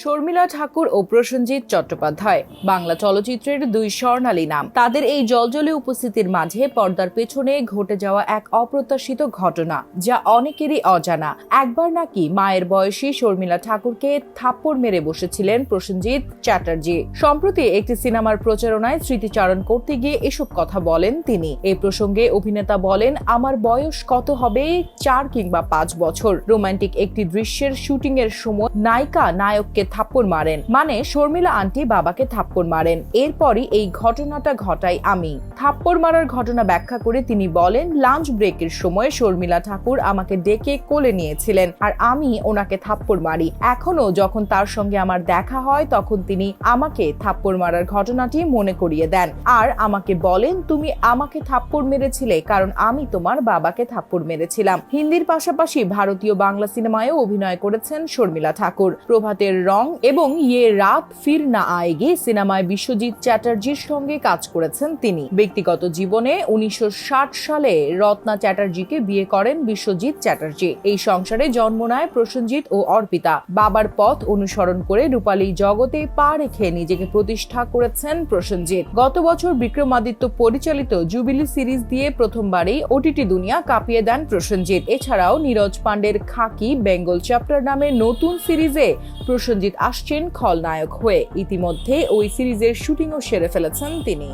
শর্মিলা ঠাকুর ও প্রসেনজিৎ চট্টোপাধ্যায় বাংলা চলচ্চিত্রের দুই স্বর্ণালী নাম। তাদের এই জলজলে উপস্থিতির মাঝে পর্দার পেছনে ঘটে যাওয়া এক অপ্রত্যাশিত ঘটনা, যা অনেকেরই অজানা। একবার নাকি মায়ের বয়সী শর্মিলা ঠাকুরকে থাপ্পড় মেরে বসেছিলেন প্রসেনজিৎ চ্যাটার্জি। সম্প্রতি একটি সিনেমার প্রচারণায় স্মৃতিচারণ করতে গিয়ে এসব কথা বলেন তিনি। এই প্রসঙ্গে অভিনেতা বলেন, আমার বয়স কত হবে, 4 কিংবা 5 বছর। রোমান্টিক একটি দৃশ্যের শুটিং এর সময় নায়িকা নায়ককে থাপ্পড় মারেন, মানে শর্মিলা আন্টি বাবাকে থাপ্পড় মারেন। এরপরই এই ঘটনাটা ঘটাই আমি। থাপ্পড় মারার ঘটনা ব্যাখ্যা করে তিনি বলেন, লাঞ্চ ব্রেকের সময় শর্মিলা ঠাকুর আমাকে ডেকে কোলে নিয়েছিলেন আর আমি ওনাকে থাপ্পড় মারি। এখনো যখন তার সঙ্গে আমার দেখা হয় তখন তিনি আমাকে থাপ্পড় মারার ঘটনাটি মনে করিয়ে দেন আর আমাকে বলেন, তুমি আমাকে থাপ্পড় মেরেছিলে কারণ আমি তোমার বাবাকে থাপ্পড় মেরেছিলাম। হিন্দির পাশাপাশি ভারতীয় বাংলা সিনেমায়ও অভিনয় করেছেন শর্মিলা ঠাকুর। প্রভাতের রং এবং ইয়ে রাত ফির না আয়েগি সিনেমায় বিশ্বজিৎ চ্যাটার্জির সঙ্গে কাজ করেছেন তিনি। ব্যক্তিগত জীবনে 1960 সালে রত্না চ্যাটার্জিকে বিয়ে করেন বিশ্বজিৎ চ্যাটার্জি। এই সংসারে জন্ম নেয় প্রসেনজিৎ ও অর্পিতা। বাবার পথ অনুসরণ করে রূপালী জগতে পা রেখে নিজেকে প্রতিষ্ঠা করেছেন প্রসেনজিৎ। গত বছর বিক্রমাদিত্য পরিচালিত জুবিলি সিরিজ দিয়ে প্রথমবারই ওটিটি দুনিয়া কাঁপিয়ে দেন প্রসেনজিৎ। এছাড়াও নীরজ পান্ডের খাকি বেঙ্গল চ্যাপ্টার নামে নতুন সিরিজে প্রসেনজিৎ আসছেন খলনায়ক হয়ে। ইতিমধ্যে ওই সিরিজের শুটিংও সেরে ফেলেছেন তিনি।